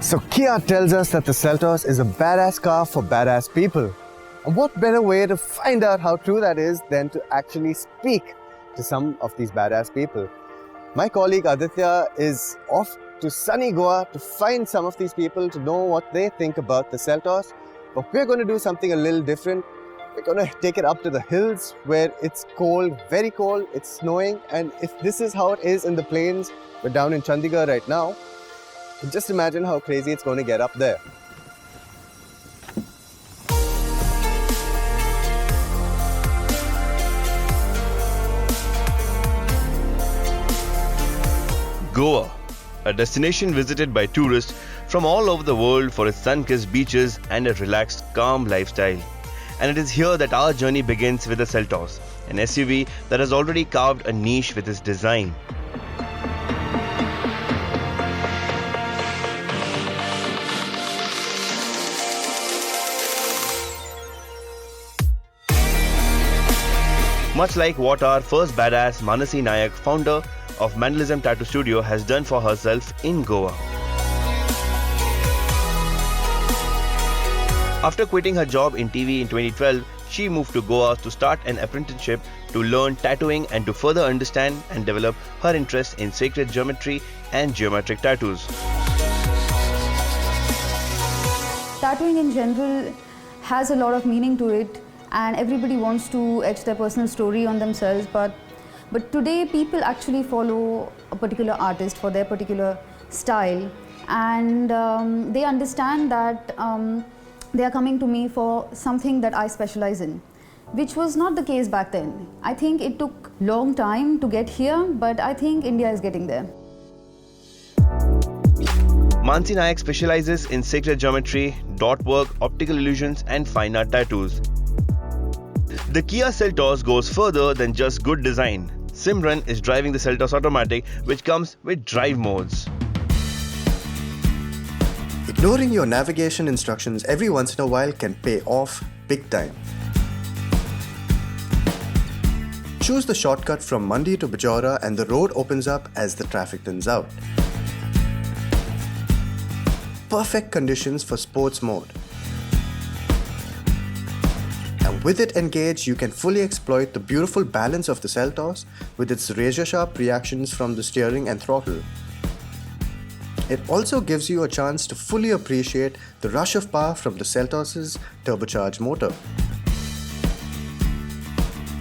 So Kia tells us that the Seltos is a badass car for badass people. And what better way to find out how true that is than to actually speak to some of these badass people. My colleague Aditya is off to sunny Goa to find some of these people to know what they think about the Seltos. But we're going to do something a little different. We're going to take it up to the hills where it's cold, very cold, it's snowing. And if this is how it is in the plains, we're down in Chandigarh right now. Just imagine how crazy it's going to get up there. Goa, a destination visited by tourists from all over the world for its sun-kissed beaches and a relaxed, calm lifestyle. And it is here that our journey begins with the Seltos, an SUV that has already carved a niche with its design. Much like what our first badass Manasi Nayak, founder of Mandalism Tattoo Studio, has done for herself in Goa. After quitting her job in TV in 2012, she moved to Goa to start an apprenticeship to learn tattooing and to further understand and develop her interest in sacred geometry and geometric tattoos. Tattooing in general has a lot of meaning to it, and everybody wants to etch their personal story on themselves, but today people actually follow a particular artist for their particular style, and they understand that they are coming to me for something that I specialize in, which was not the case back then. I think it took long time to get here, but I think India is getting there. Mansi Nayak specializes in sacred geometry, dot work, optical illusions and fine art tattoos. The Kia Seltos goes further than just good design. Simran is driving the Seltos Automatic, which comes with drive modes. Ignoring your navigation instructions every once in a while can pay off big time. Choose the shortcut from Mandi to Bajora and the road opens up as the traffic thins out. Perfect conditions for sports mode. And with it engaged, you can fully exploit the beautiful balance of the Seltos with its razor-sharp reactions from the steering and throttle. It also gives you a chance to fully appreciate the rush of power from the Seltos' turbocharged motor.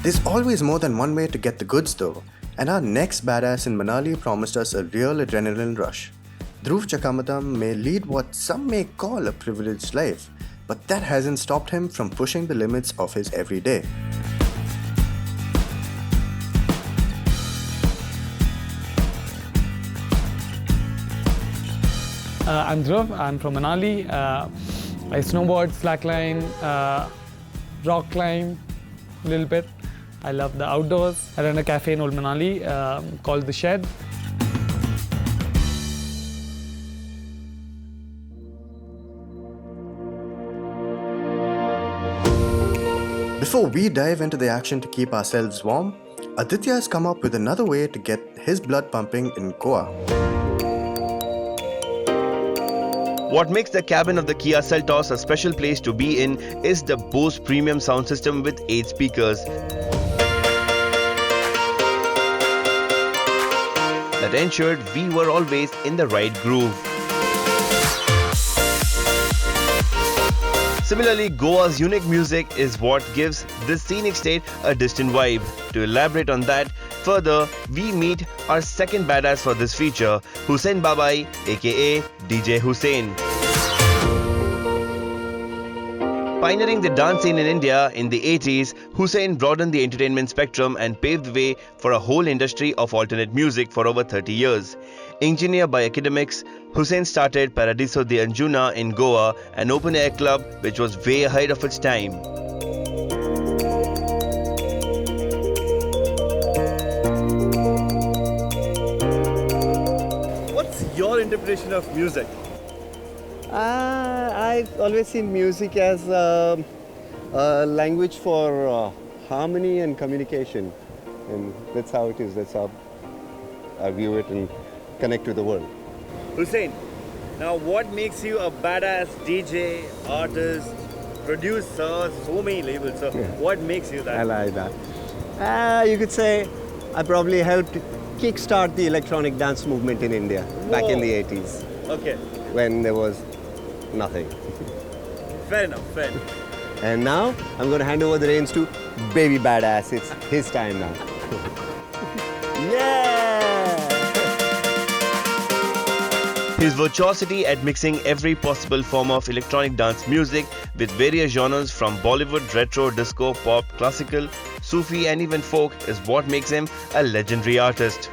There's always more than one way to get the goods though, and our next badass in Manali promised us a real adrenaline rush. Dhruv Chakamatam may lead what some may call a privileged life, but that hasn't stopped him from pushing the limits of his everyday. I'm Dhruv, I'm from Manali. I snowboard, slackline, rock climb a little bit. I love the outdoors. I run a cafe in Old Manali called The Shed. Before we dive into the action to keep ourselves warm, Aditya has come up with another way to get his blood pumping in Goa. What makes the cabin of the Kia Seltos a special place to be in is the Bose premium sound system with 8 speakers that ensured we were always in the right groove. Similarly, Goa's unique music is what gives this scenic state a distant vibe. To elaborate on that further, we meet our second badass for this feature, Hussain Babai, aka DJ Hussain. Pioneering the dance scene in India in the 80s, Hussain broadened the entertainment spectrum and paved the way for a whole industry of alternate music for over 30 years. Engineer by academics, Hussain started Paradiso de Anjuna in Goa, an open-air club which was way ahead of its time. What's your interpretation of music? I've always seen music as a language for harmony and communication, and that's how it is. That's how I view it and connect to the world. Hussain, Now, what makes you a badass DJ, artist, producer, so many labels? So, what makes you that? I like that. You could say I probably helped kickstart the electronic dance movement in India back in the 80s Okay, when there was nothing. fair enough. And now I'm going to hand over the reins to Baby Badass. It's his time now. Yeah! His virtuosity at mixing every possible form of electronic dance music with various genres from Bollywood, retro, disco, pop, classical, Sufi and even folk is what makes him a legendary artist.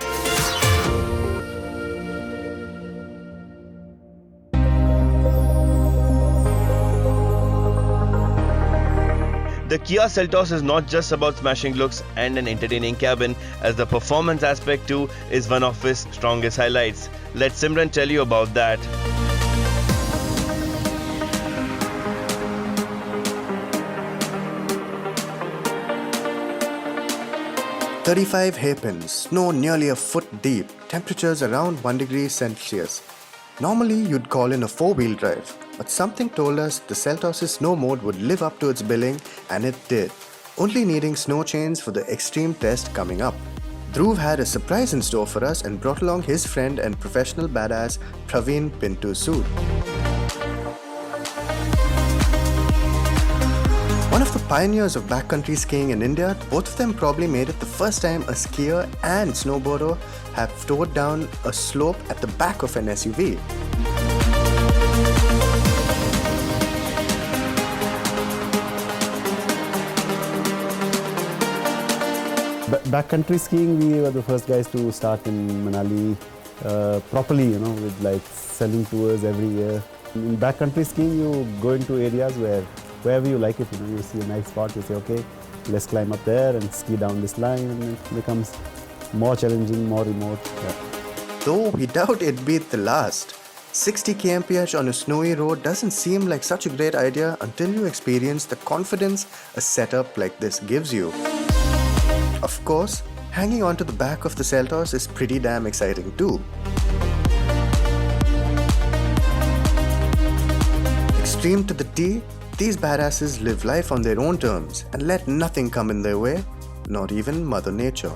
The Kia Seltos is not just about smashing looks and an entertaining cabin, as the performance aspect too is one of his strongest highlights. Let Simran tell you about that. "35 hairpins, snow nearly a foot deep, temperatures around 1 degree Celsius. Normally you'd call in a 4-wheel drive, but something told us the Seltos' snow mode would live up to its billing, and it did, only needing snow chains for the extreme test coming up. Dhruv had a surprise in store for us and brought along his friend and professional badass Praveen Pintu Sood. One of the pioneers of backcountry skiing in India, both of them probably made it the first time a skier and snowboarder have towed down a slope at the back of an SUV. Backcountry skiing, we were the first guys to start in Manali properly, with like selling tours every year. In backcountry skiing, you go into areas wherever you like it, you see a nice spot, you say, okay, let's climb up there and ski down this line, and it becomes more challenging, more remote. Yeah. Though we doubt it beat the last. 60 kmph on a snowy road doesn't seem like such a great idea until you experience the confidence a setup like this gives you. Of course, hanging onto the back of the Seltos is pretty damn exciting too. Extreme to the T, these badasses live life on their own terms and let nothing come in their way, not even Mother Nature.